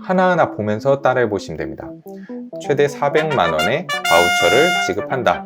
하나하나 보면서 따라해 보시면 됩니다. 최대 400만 원의 바우처를 지급한다.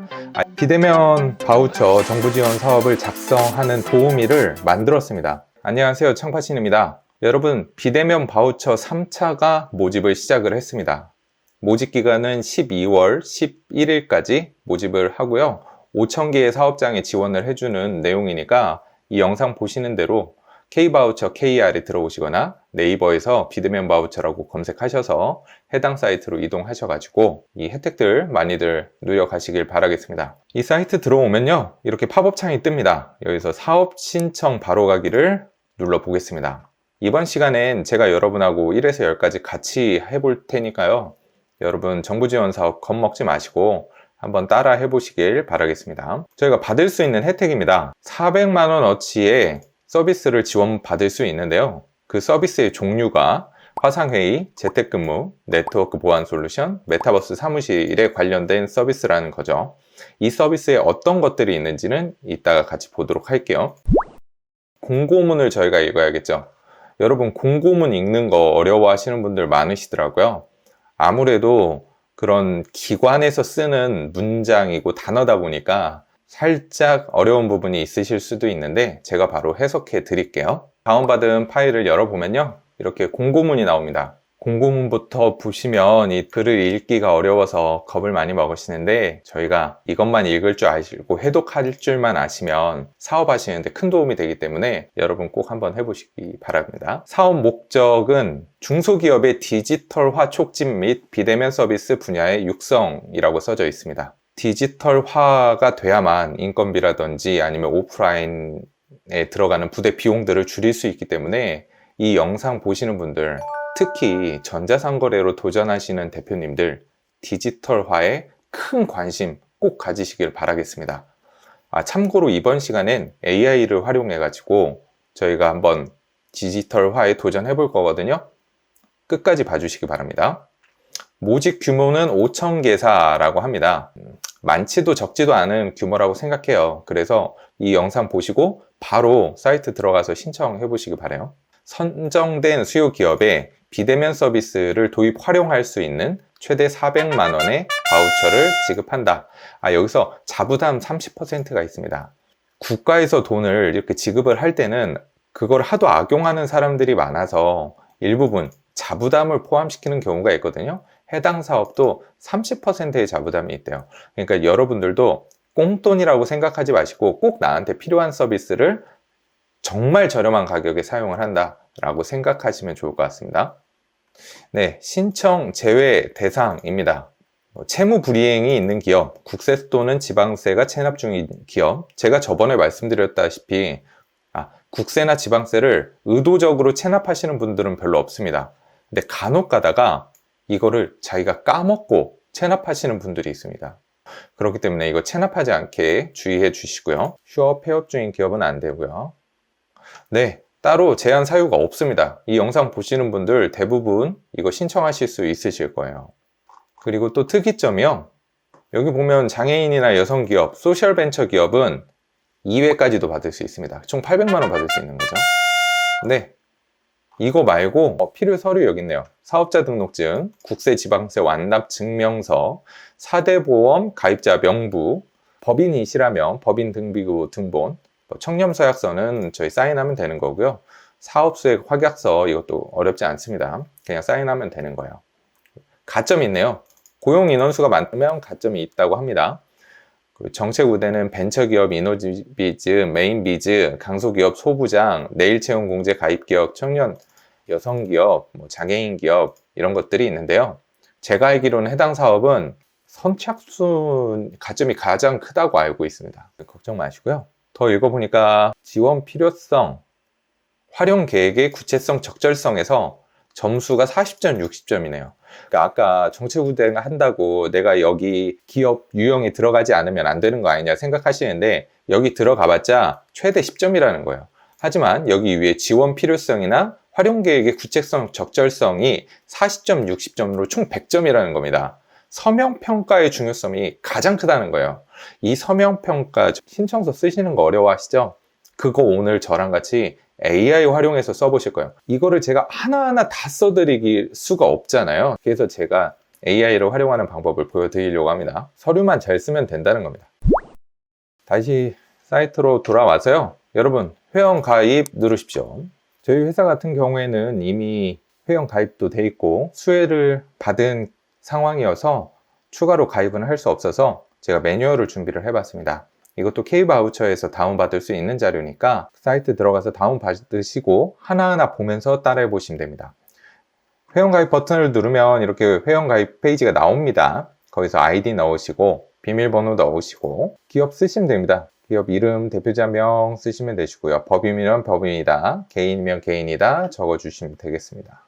비대면 바우처 정부 지원 사업을 작성하는 도우미를 만들었습니다. 안녕하세요, 청파신입니다. 여러분, 비대면 바우처 3차가 모집을 시작을 했습니다. 모집 기간은 12월 11일까지 모집을 하고요. 5,000개의 사업장에 지원을 해주는 내용이니까 이 영상 보시는 대로 K바우처 KR에 들어오시거나 네이버에서 비대면 바우처라고 검색하셔서 해당 사이트로 이동하셔가지고 이 혜택들 많이들 누려가시길 바라겠습니다. 이 사이트 들어오면요, 이렇게 팝업 창이 뜹니다. 여기서 사업 신청 바로 가기를 눌러 보겠습니다. 이번 시간엔 제가 여러분하고 1에서 10까지 같이 해볼 테니까요, 여러분 정부 지원 사업 겁먹지 마시고 한번 따라 해보시길 바라겠습니다. 저희가 받을 수 있는 혜택입니다. 400만 원어치의 서비스를 지원받을 수 있는데요. 그 서비스의 종류가 화상회의, 재택근무, 네트워크 보안 솔루션, 메타버스 사무실에 관련된 서비스라는 거죠. 이 서비스에 어떤 것들이 있는지는 이따가 같이 보도록 할게요. 공고문을 저희가 읽어야겠죠. 여러분, 공고문 읽는 거 어려워하시는 분들 많으시더라고요. 아무래도 그런 기관에서 쓰는 문장이고 단어다 보니까 살짝 어려운 부분이 있으실 수도 있는데 제가 바로 해석해 드릴게요. 다운받은 파일을 열어보면요, 이렇게 공고문이 나옵니다. 공고문부터 보시면 이 글을 읽기가 어려워서 겁을 많이 먹으시는데, 저희가 이것만 읽을 줄 아시고 해독할 줄만 아시면 사업하시는데 큰 도움이 되기 때문에 여러분 꼭 한번 해보시기 바랍니다. 사업 목적은 중소기업의 디지털화 촉진 및 비대면 서비스 분야의 육성이라고 써져 있습니다. 디지털화가 돼야만 인건비라든지 아니면 오프라인에 들어가는 부대 비용들을 줄일 수 있기 때문에 이 영상 보시는 분들, 특히 전자상거래로 도전하시는 대표님들, 디지털화에 큰 관심 꼭 가지시길 바라겠습니다. 참고로 이번 시간엔 AI를 활용해 가지고 저희가 한번 디지털화에 도전해 볼 거거든요. 끝까지 봐주시기 바랍니다. 모집 규모는 5,000개사라고 합니다. 많지도 적지도 않은 규모라고 생각해요. 그래서 이 영상 보시고 바로 사이트 들어가서 신청해 보시기 바라요. 선정된 수요 기업에 비대면 서비스를 도입 활용할 수 있는 최대 400만 원의 바우처를 지급한다. 여기서 자부담 30%가 있습니다. 국가에서 돈을 이렇게 지급을 할 때는 그걸 하도 악용하는 사람들이 많아서 일부분 자부담을 포함시키는 경우가 있거든요. 해당 사업도 30%의 자부담이 있대요. 그러니까 여러분들도 꽁돈이라고 생각하지 마시고 꼭 나한테 필요한 서비스를 정말 저렴한 가격에 사용을 한다라고 생각하시면 좋을 것 같습니다. 네, 신청 제외 대상입니다. 채무 불이행이 있는 기업, 국세 또는 지방세가 체납 중인 기업, 제가 저번에 말씀드렸다시피 국세나 지방세를 의도적으로 체납하시는 분들은 별로 없습니다. 근데 간혹 가다가 이거를 자기가 까먹고 체납하시는 분들이 있습니다. 그렇기 때문에 이거 체납하지 않게 주의해 주시고요. 휴업 폐업 중인 기업은 안 되고요. 네, 따로 제한 사유가 없습니다. 이 영상 보시는 분들 대부분 이거 신청하실 수 있으실 거예요. 그리고 또 특이점이요, 여기 보면 장애인이나 여성기업, 소셜벤처 기업은 2회까지도 받을 수 있습니다. 총 800만 원 받을 수 있는 거죠. 네, 이거 말고 필요 서류 여기 있네요. 사업자 등록증, 국세 지방세 완납 증명서, 4대 보험 가입자 명부, 법인이시라면 법인 등비부 등본, 청렴서약서는 저희 사인하면 되는 거고요. 사업수획 확약서, 이것도 어렵지 않습니다. 그냥 사인하면 되는 거예요. 가점이 있네요. 고용 인원수가 많으면 가점이 있다고 합니다. 정책 우대는 벤처기업, 이노비즈, 메인비즈, 강소기업, 소부장, 내일채용공제 가입기업, 청년, 여성기업, 장애인기업, 이런 것들이 있는데요. 제가 알기로는 해당 사업은 선착순 가점이 가장 크다고 알고 있습니다. 걱정 마시고요. 더 읽어보니까 지원 필요성, 활용 계획의 구체성, 적절성에서 점수가 40점, 60점이네요. 그러니까 아까 정책 우대 한다고 내가 여기 기업 유형에 들어가지 않으면 안 되는 거 아니냐 생각하시는데, 여기 들어가봤자 최대 10점이라는 거예요. 하지만 여기 위에 지원 필요성이나 활용 계획의 구체성, 적절성이 40점, 60점으로 총 100점이라는 겁니다. 서명평가의 중요성이 가장 크다는 거예요. 이 서명평가 신청서 쓰시는 거 어려워하시죠? 그거 오늘 저랑 같이 AI 활용해서 써보실 거예요. 이거를 제가 하나하나 다 써드릴 수가 없잖아요. 그래서 제가 AI를 활용하는 방법을 보여드리려고 합니다. 서류만 잘 쓰면 된다는 겁니다. 다시 사이트로 돌아와서요. 여러분, 회원 가입 누르십시오. 저희 회사 같은 경우에는 이미 회원 가입도 돼 있고 수혜를 받은 상황이어서 추가로 가입은 할 수 없어서 제가 매뉴얼을 준비를 해봤습니다. 이것도 K바우처에서 다운받을 수 있는 자료니까 사이트 들어가서 다운받으시고 하나하나 보면서 따라해 보시면 됩니다. 회원가입 버튼을 누르면 이렇게 회원가입 페이지가 나옵니다. 거기서 아이디 넣으시고 비밀번호 넣으시고 기업 쓰시면 됩니다. 기업 이름, 대표자명 쓰시면 되시고요. 법인이면 법인이다, 개인이면 개인이다 적어주시면 되겠습니다.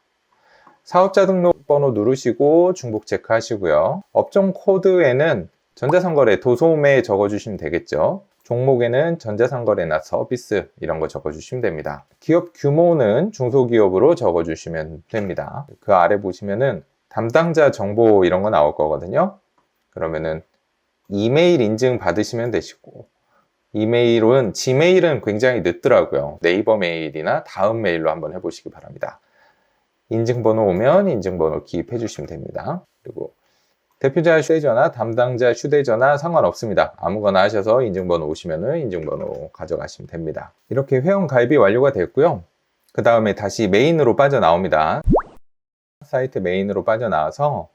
사업자 등록번호 누르시고 중복 체크하시고요. 업종 코드에는 전자상거래, 도소매 적어주시면 되겠죠. 종목에는 전자상거래나 서비스 이런 거 적어주시면 됩니다. 기업 규모는 중소기업으로 적어주시면 됩니다. 그 아래 보시면은 담당자 정보 이런 거 나올 거거든요. 그러면은 이메일 인증 받으시면 되시고, 이메일은 지메일은 굉장히 늦더라고요. 네이버 메일이나 다음 메일로 한번 해보시기 바랍니다. 인증번호 오면 인증번호 기입해 주시면 됩니다. 그리고 대표자 휴대전화, 담당자 휴대전화 상관없습니다. 아무거나 하셔서 인증번호 오시면은 인증번호 가져가시면 됩니다. 이렇게 회원 가입이 완료가 됐고요. 그 다음에 다시 메인으로 빠져나옵니다. 사이트 메인으로 빠져나와서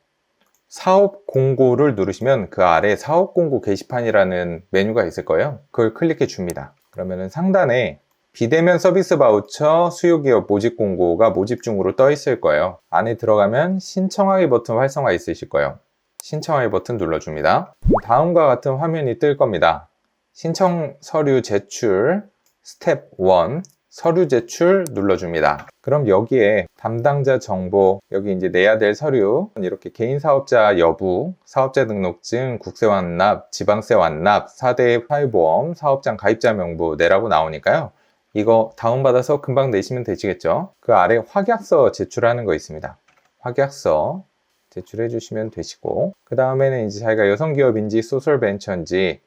사업 공고를 누르시면 그 아래 사업 공고 게시판이라는 메뉴가 있을 거예요. 그걸 클릭해 줍니다. 그러면은 상단에 비대면 서비스 바우처 수요기업 모집 공고가 모집 중으로 떠 있을 거예요. 안에 들어가면 신청하기 버튼 활성화 있으실 거예요. 신청하기 버튼 눌러줍니다. 다음과 같은 화면이 뜰 겁니다. 신청 서류 제출 스텝 1 서류 제출 눌러줍니다. 그럼 여기에 담당자 정보, 여기 이제 내야 될 서류, 이렇게 개인 사업자 여부, 사업자 등록증, 국세 완납, 지방세 완납, 4대 사회보험, 사업장 가입자 명부 내라고 나오니까요. 이거 다운받아서 금방 내시면 되시겠죠. 그 아래 확약서 제출하는 거 있습니다. 확약서 제출해 주시면 되시고, 그 다음에는 이제 자기가 여성기업인지 소셜벤처인지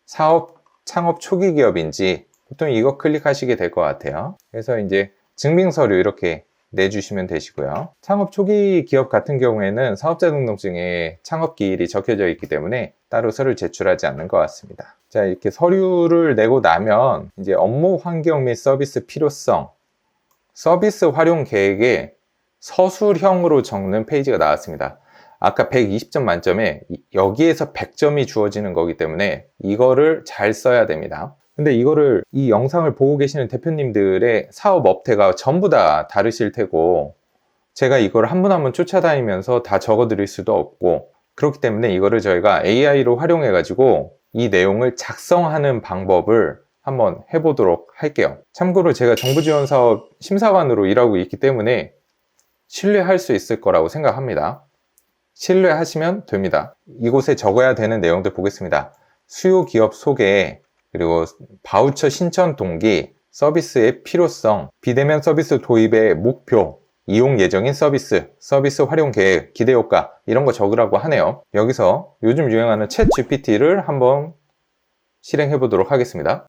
사업 창업 초기 기업인지 보통 이거 클릭하시게 될 것 같아요. 그래서 이제 증빙서류 이렇게 내주시면 되시고요. 창업 초기 기업 같은 경우에는 사업자 등록증에 창업기일이 적혀져 있기 때문에 따로 서류 제출하지 않는 것 같습니다. 자, 이렇게 서류를 내고 나면 이제 업무 환경 및 서비스 필요성, 서비스 활용 계획에 서술형으로 적는 페이지가 나왔습니다. 아까 120점 만점에 여기에서 100점이 주어지는 거기 때문에 이거를 잘 써야 됩니다. 근데 이거를 이 영상을 보고 계시는 대표님들의 사업 업태가 전부 다 다르실 테고 제가 이걸 한 분 한 분 쫓아다니면서 다 적어 드릴 수도 없고 그렇기 때문에 이거를 저희가 AI로 활용해 가지고 이 내용을 작성하는 방법을 한번 해보도록 할게요. 참고로 제가 정부지원사업 심사관으로 일하고 있기 때문에 신뢰할 수 있을 거라고 생각합니다. 신뢰하시면 됩니다. 이곳에 적어야 되는 내용들 보겠습니다. 수요 기업 소개, 그리고 바우처 신청 동기, 서비스의 필요성, 비대면 서비스 도입의 목표, 이용 예정인 서비스, 서비스 활용 계획, 기대 효과 이런 거 적으라고 하네요. 여기서 요즘 유행하는 챗 GPT를 한번 실행해 보도록 하겠습니다.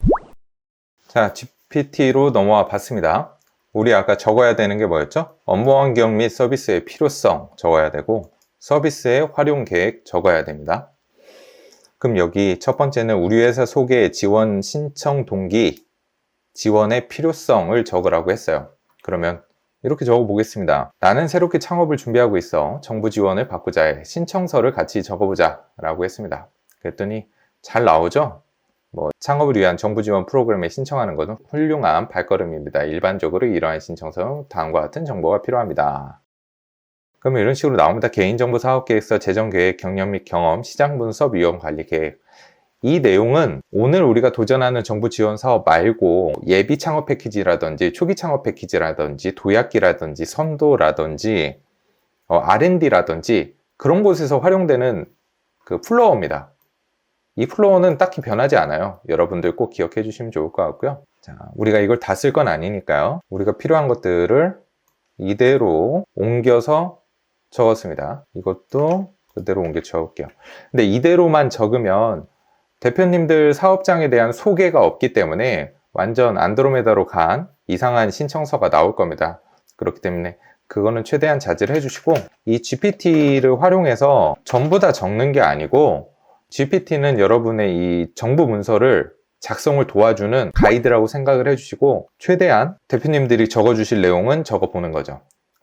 자, GPT로 넘어와 봤습니다. 우리 아까 적어야 되는 게 뭐였죠? 업무 환경 및 서비스의 필요성 적어야 되고 서비스의 활용 계획 적어야 됩니다. 그럼 여기 첫 번째는 우리 회사 소개 지원 신청 동기, 지원의 필요성을 적으라고 했어요. 그러면 이렇게 적어 보겠습니다. 나는 새롭게 창업을 준비하고 있어. 정부 지원을 받고자 해. 신청서를 같이 적어보자 라고 했습니다. 그랬더니 잘 나오죠? 창업을 위한 정부 지원 프로그램에 신청하는 것은 훌륭한 발걸음입니다. 일반적으로 이러한 신청서 다음과 같은 정보가 필요합니다. 그러면 이런 식으로 나옵니다. 개인정보 사업계획서, 재정계획, 경영 및 경험, 시장 분석, 위험 관리 계획. 이 내용은 오늘 우리가 도전하는 정부 지원 사업 말고 예비 창업 패키지라든지 초기 창업 패키지라든지 도약기라든지 선도라든지 R&D라든지 그런 곳에서 활용되는 그 플로어입니다. 이 플로어는 딱히 변하지 않아요. 여러분들 꼭 기억해 주시면 좋을 것 같고요. 자, 우리가 이걸 다 쓸 건 아니니까요. 우리가 필요한 것들을 이대로 옮겨서 적었습니다. 이것도 그대로 옮겨 적을게요. 근데 이대로만 적으면 대표님들 사업장에 대한 소개가 없기 때문에 완전 안드로메다로 간 이상한 신청서가 나올 겁니다. 그렇기 때문에 그거는 최대한 자제를 해주시고, 이 GPT를 활용해서 전부 다 적는 게 아니고, GPT는 여러분의 이 정부 문서를 작성을 도와주는 가이드라고 생각을 해주시고, 최대한 대표님들이 적어주실 내용은 적어보는 거죠.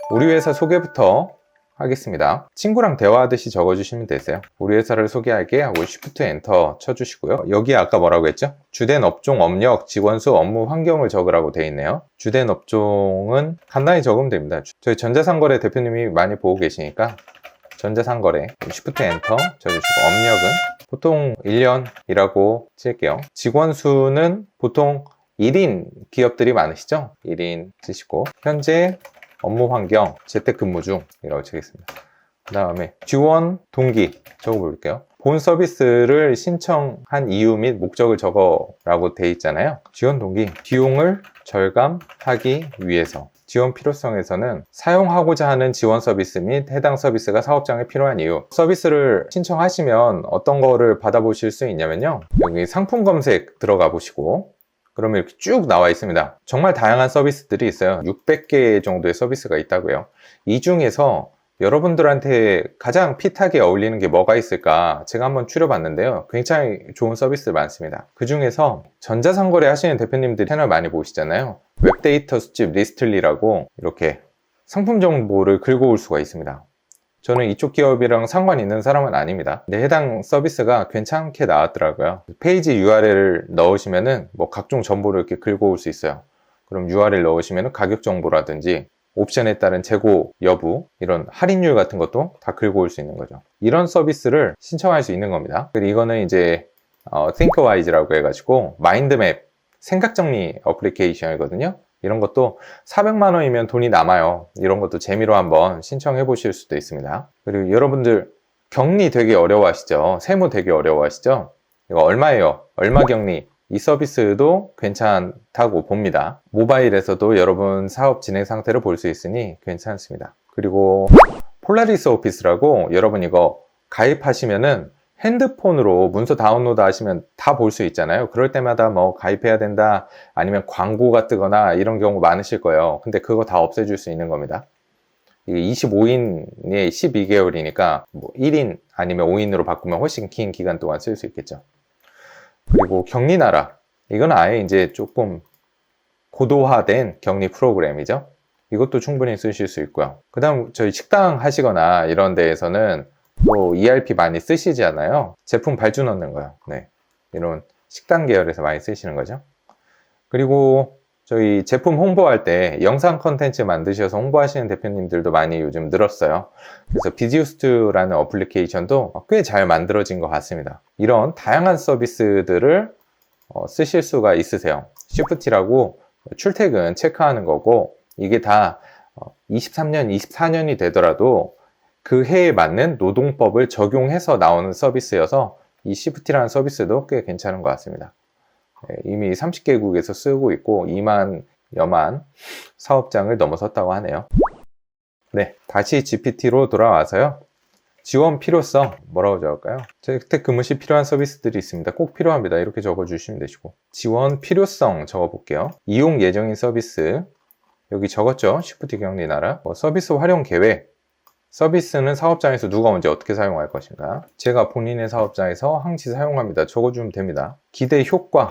우리 회사 소개부터 하겠습니다. 친구랑 대화하듯이 적어주시면 되세요. 우리 회사를 소개할게 하고 Shift 엔터 쳐주시고요. 여기 아까 뭐라고 했죠? 주된 업종, 업력, 직원수, 업무 환경을 적으라고 되어 있네요. 주된 업종은 간단히 적으면 됩니다. 저희 전자상거래 대표님이 많이 보고 계시니까 전자상거래 Shift 엔터 쳐주시고, 업력은 보통 1년이라고 칠게요. 직원 수는 보통 1인 기업들이 많으시죠? 1인 쓰시고, 현재 업무 환경, 재택근무 중이라고 치겠습니다. 그 다음에 지원 동기 적어볼게요. 본 서비스를 신청한 이유 및 목적을 적어라고 돼 있잖아요. 지원 동기, 비용을 절감하기 위해서. 지원 필요성에서는 사용하고자 하는 지원 서비스 및 해당 서비스가 사업장에 필요한 이유. 서비스를 신청하시면 어떤 거를 받아보실 수 있냐면요, 여기 상품 검색 들어가 보시고, 그러면 이렇게 쭉 나와 있습니다. 정말 다양한 서비스들이 있어요. 600개 정도의 서비스가 있다고요. 이 중에서 여러분들한테 가장 핏하게 어울리는 게 뭐가 있을까 제가 한번 추려봤는데요. 굉장히 좋은 서비스 많습니다. 그 중에서 전자상거래 하시는 대표님들 채널 많이 보시잖아요. 웹데이터 수집 리스틀리라고 이렇게 상품 정보를 긁어올 수가 있습니다. 저는 이쪽 기업이랑 상관 있는 사람은 아닙니다. 근데 해당 서비스가 괜찮게 나왔더라고요. 페이지 URL을 넣으시면은 뭐 각종 정보를 이렇게 긁어올 수 있어요. 그럼 URL 넣으시면은 가격 정보라든지 옵션에 따른 재고 여부, 이런 할인율 같은 것도 다 긁어올 수 있는 거죠. 이런 서비스를 신청할 수 있는 겁니다. 그리고 이거는 이제 ThinkWise라고 해가지고 마인드맵 생각정리 어플리케이션이거든요. 이런 것도 400만 원이면 돈이 남아요. 이런 것도 재미로 한번 신청해 보실 수도 있습니다. 그리고 여러분들 격리 되게 어려워하시죠? 세무 되게 어려워하시죠? 이거 얼마예요? 얼마 격리? 이 서비스도 괜찮다고 봅니다. 모바일에서도 여러분 사업 진행 상태를 볼 수 있으니 괜찮습니다. 그리고 폴라리스 오피스라고, 여러분 이거 가입하시면은 핸드폰으로 문서 다운로드 하시면 다 볼 수 있잖아요. 그럴 때마다 뭐 가입해야 된다, 아니면 광고가 뜨거나 이런 경우 많으실 거예요. 근데 그거 다 없애줄 수 있는 겁니다. 이게 25인에 12개월이니까 뭐 1인 아니면 5인으로 바꾸면 훨씬 긴 기간 동안 쓸 수 있겠죠. 그리고 격리나라, 이건 아예 이제 조금 고도화된 격리 프로그램이죠. 이것도 충분히 쓰실 수 있고요. 그 다음 저희 식당 하시거나 이런 데에서는 또 ERP 많이 쓰시잖아요. 제품 발주 넣는 거요. 네, 이런 식당 계열에서 많이 쓰시는 거죠. 그리고 저희 제품 홍보할 때 영상 컨텐츠 만드셔서 홍보하시는 대표님들도 많이 요즘 늘었어요. 그래서 비지우스트라는 어플리케이션도 꽤 잘 만들어진 것 같습니다. 이런 다양한 서비스들을 쓰실 수가 있으세요. Shift라고 출퇴근 체크하는 거고, 이게 다 23년, 24년이 되더라도 그 해에 맞는 노동법을 적용해서 나오는 서비스여서 이 Shift라는 서비스도 꽤 괜찮은 것 같습니다. 이미 30개국에서 쓰고 있고 2만 여만 사업장을 넘어섰다고 하네요. 네, 다시 GPT로 돌아와서요. 지원 필요성 뭐라고 적을까요? 재택근무 시 필요한 서비스들이 있습니다. 꼭 필요합니다. 이렇게 적어주시면 되시고, 지원 필요성 적어볼게요. 이용 예정인 서비스 여기 적었죠? Shift 격리나라. 서비스 활용 계획, 서비스는 사업장에서 누가 언제 어떻게 사용할 것인가, 제가 본인의 사업장에서 항시 사용합니다. 적어주면 됩니다. 기대 효과,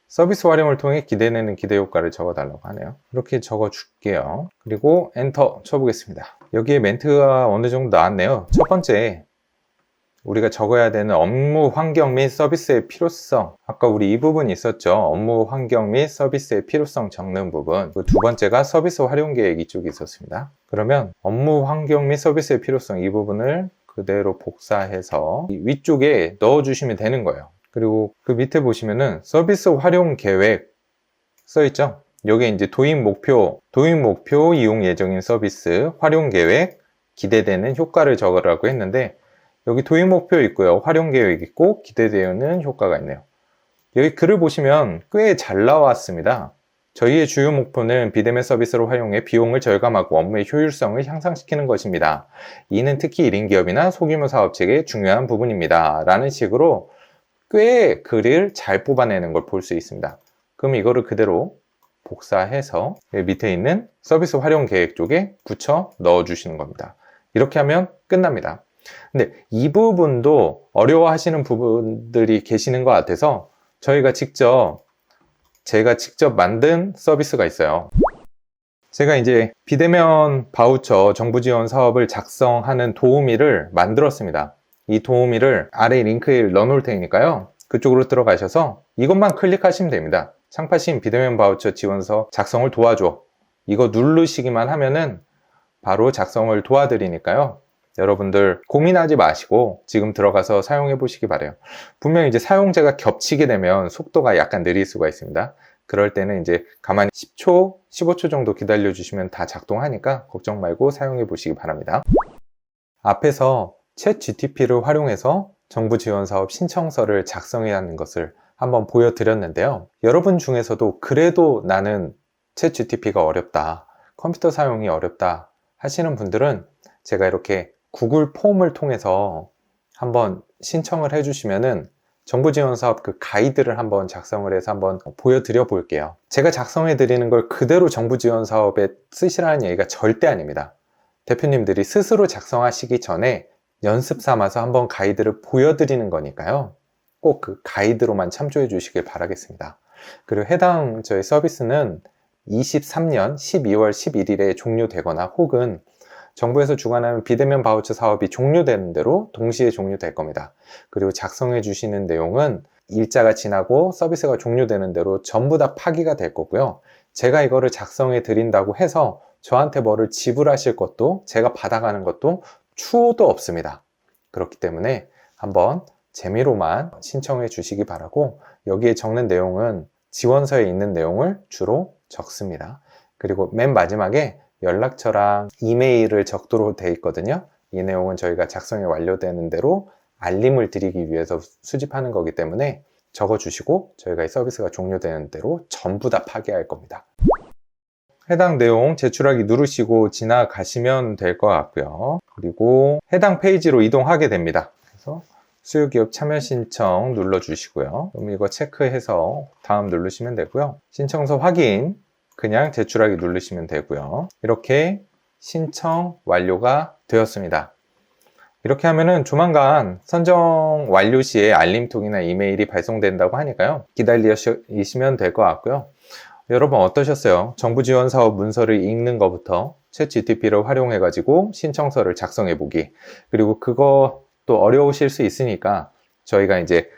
서비스 활용을 통해 기대되는 기대 효과를 적어달라고 하네요. 이렇게 적어줄게요. 그리고 엔터 쳐보겠습니다. 여기에 멘트가 어느 정도 나왔네요. 첫 번째, 우리가 적어야 되는 업무 환경 및 서비스의 필요성. 아까 우리 이 부분 있었죠. 업무 환경 및 서비스의 필요성 적는 부분. 그 두 번째가 서비스 활용 계획, 이쪽에 있었습니다. 그러면 업무 환경 및 서비스의 필요성, 이 부분을 그대로 복사해서 이 위쪽에 넣어주시면 되는 거예요. 그리고 그 밑에 보시면은 서비스 활용 계획 써있죠. 여기에 이제 도입 목표, 이용 예정인 서비스, 활용 계획, 기대되는 효과를 적으라고 했는데, 여기 도입 목표 있고요, 활용 계획 있고, 기대되는 효과가 있네요. 여기 글을 보시면 꽤 잘 나왔습니다. 저희의 주요 목표는 비대면 서비스를 활용해 비용을 절감하고 업무의 효율성을 향상시키는 것입니다. 이는 특히 1인 기업이나 소규모 사업체의 중요한 부분입니다. 라는 식으로 꽤 글을 잘 뽑아내는 걸 볼 수 있습니다. 그럼 이거를 그대로 복사해서 밑에 있는 서비스 활용 계획 쪽에 붙여 넣어 주시는 겁니다. 이렇게 하면 끝납니다. 근데 이 부분도 어려워하시는 부분들이 계시는 것 같아서 제가 직접 만든 서비스가 있어요. 제가 이제 비대면 바우처 정부 지원 사업을 작성하는 도우미를 만들었습니다. 이 도우미를 아래 링크에 넣어놓을 테니까요. 그쪽으로 들어가셔서 이것만 클릭하시면 됩니다. 창파신 비대면 바우처 지원서 작성을 도와줘. 이거 누르시기만 하면은 바로 작성을 도와드리니까요. 여러분들 고민하지 마시고 지금 들어가서 사용해 보시기 바래요. 분명히 이제 사용자가 겹치게 되면 속도가 약간 느릴 수가 있습니다. 그럴 때는 이제 가만히 10초, 15초 정도 기다려 주시면 다 작동하니까 걱정 말고 사용해 보시기 바랍니다. 앞에서 챗GPT를 활용해서 정부 지원 사업 신청서를 작성해야 하는 것을 한번 보여드렸는데요. 여러분 중에서도 그래도 나는 챗GPT가 어렵다, 컴퓨터 사용이 어렵다 하시는 분들은 제가 이렇게 구글 폼을 통해서 한번 신청을 해주시면은 정부 지원 사업 그 가이드를 한번 작성을 해서 한번 보여드려 볼게요. 제가 작성해 드리는 걸 그대로 정부 지원 사업에 쓰시라는 얘기가 절대 아닙니다. 대표님들이 스스로 작성하시기 전에 연습 삼아서 한번 가이드를 보여드리는 거니까요. 꼭 그 가이드로만 참조해 주시길 바라겠습니다. 그리고 해당 저희 서비스는 23년 12월 11일에 종료되거나 혹은 정부에서 주관하는 비대면 바우처 사업이 종료되는 대로 동시에 종료될 겁니다. 그리고 작성해 주시는 내용은 일자가 지나고 서비스가 종료되는 대로 전부 다 파기가 될 거고요. 제가 이거를 작성해 드린다고 해서 저한테 뭐를 지불하실 것도 제가 받아가는 것도 추호도 없습니다. 그렇기 때문에 한번 재미로만 신청해 주시기 바라고, 여기에 적는 내용은 지원서에 있는 내용을 주로 적습니다. 그리고 맨 마지막에 연락처랑 이메일을 적도록 되어 있거든요. 이 내용은 저희가 작성이 완료되는 대로 알림을 드리기 위해서 수집하는 거기 때문에 적어주시고 저희가 이 서비스가 종료되는 대로 전부 다 파기할 겁니다. 해당 내용 제출하기 누르시고 지나가시면 될 것 같고요. 그리고 해당 페이지로 이동하게 됩니다. 그래서 수요기업 참여 신청 눌러주시고요. 그럼 이거 체크해서 다음 누르시면 되고요. 신청서 확인 그냥 제출하기 누르시면 되고요. 이렇게 신청 완료가 되었습니다. 이렇게 하면은 조만간 선정 완료 시에 알림톡이나 이메일이 발송된다고 하니까요. 기다리시면 될 것 같고요. 여러분 어떠셨어요? 정부 지원 사업 문서를 읽는 것부터 챗GPT를 활용해 가지고 신청서를 작성해 보기, 그리고 그것도 어려우실 수 있으니까 저희가 이제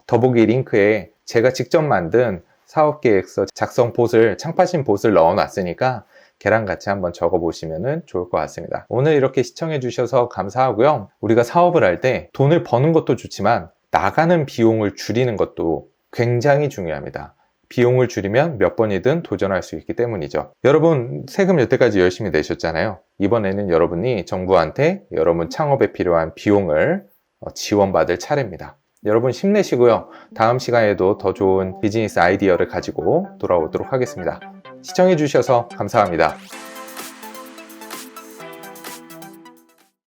더보기 링크에 제가 직접 만든 사업계획서 작성 봇을, 창파신 봇을 넣어 놨으니까 걔랑 같이 한번 적어 보시면 좋을 것 같습니다. 오늘 이렇게 시청해 주셔서 감사하고요. 우리가 사업을 할 때 돈을 버는 것도 좋지만 나가는 비용을 줄이는 것도 굉장히 중요합니다. 비용을 줄이면 몇 번이든 도전할 수 있기 때문이죠. 여러분 세금 여태까지 열심히 내셨잖아요. 이번에는 여러분이 정부한테 여러분 창업에 필요한 비용을 지원받을 차례입니다. 여러분 힘내시고요. 다음 시간에도 더 좋은 비즈니스 아이디어를 가지고 돌아오도록 하겠습니다. 시청해 주셔서 감사합니다.